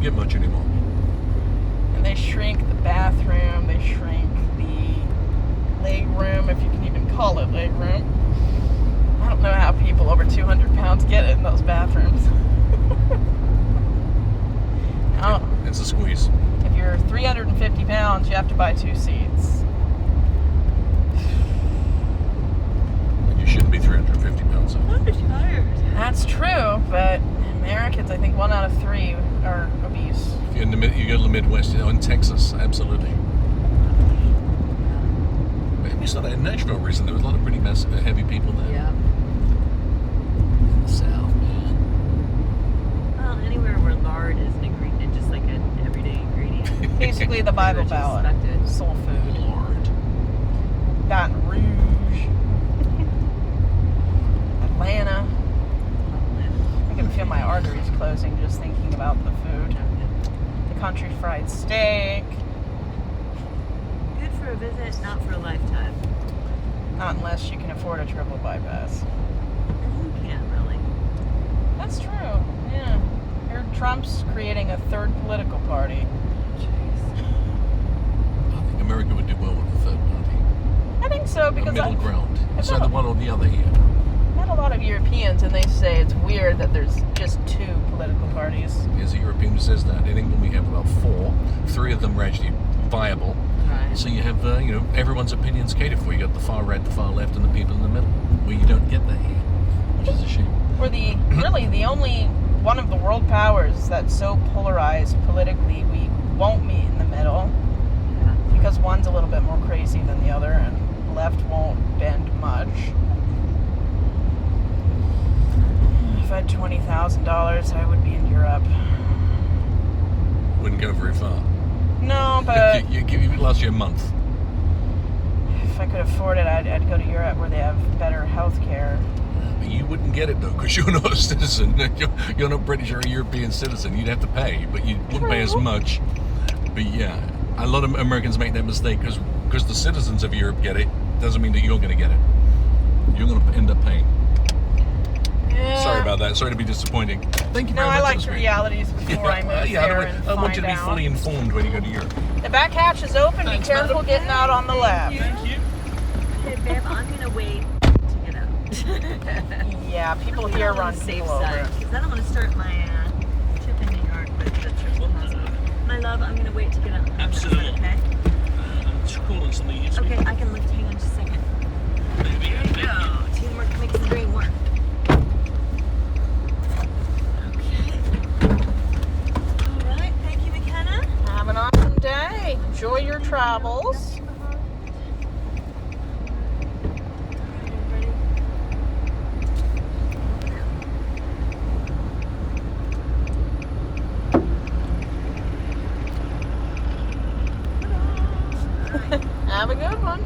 get much anymore. And they shrink the bathroom, they shrink the leg room, if you can even call it leg room. I don't know how people over 200 pounds get in those bathrooms. Now, It's a squeeze. if you're 350 pounds, you have to buy 2 seats. And you shouldn't be 350 pounds. I'm tired. That's true, but Americans, I think 1 out of 3 are obese. If you're in you go to the Midwest, in Texas, absolutely. Maybe it's not in Nashville recently. There was a lot of pretty massive, heavy people there. Yeah. In the South, man. Well, anywhere where lard is an ingredient, just like an everyday ingredient. Basically the Bible Pretty much ballot. expected. Soul food. Lord. Baton Rouge. Atlanta. I can feel my arteries closing just thinking about the food. The country fried steak. Good for a visit, not for a lifetime. Not unless you can afford a triple bypass. You can't really. That's true. Yeah. Heard Trump's creating a 3rd political party. I think America would do well with the third party. I think so A because middle I've ground. It's not- either one or the other here. met a lot of Europeans and they say it's weird that there's just 2 political parties. There's a European who says that. In England we have about 4. 3 of them are actually viable. Right. So you have, everyone's opinions catered for. You got the far right, the far left, and the people in the middle. Where you don't get that here, which is a shame. We're really the only one of the world powers that's so polarized politically we won't meet in the middle Yeah. because one's a little bit more crazy than the other and the left won't bend much. If I had $20,000, I would be in Europe. Wouldn't go very far. No, but you last you a month. if I could afford it, I'd go to Europe where they have better health care. But you wouldn't get it though, because you're not a citizen. You're not British or a European citizen. You'd have to pay, but you wouldn't pay as True. much. But yeah, a lot of Americans make that mistake because the citizens of Europe get it. Doesn't mean that you're going to get it. You're going to end up paying. Yeah. Sorry about that. Sorry to be disappointing. Thank you No, very much. I That like was the great. realities before I move there and I want you to be find out. fully informed when you go to Europe. The back hatch is open. Thanks, Be careful madam. getting out on the left. Thank you. Okay, babe, I'm gonna wait to get out. Yeah, people I'm here on run the safe people over. side because I don't want to start my trip in New York with the triple hazard. My love, I'm gonna wait to get out. Absolutely. Okay. Just calling something. Okay, I can lift. Hang on just a second. Maybe. There you go. Teamwork makes the dream work. All right. Thank you, McKenna. Have an awesome day. Enjoy your travels. Have a good one.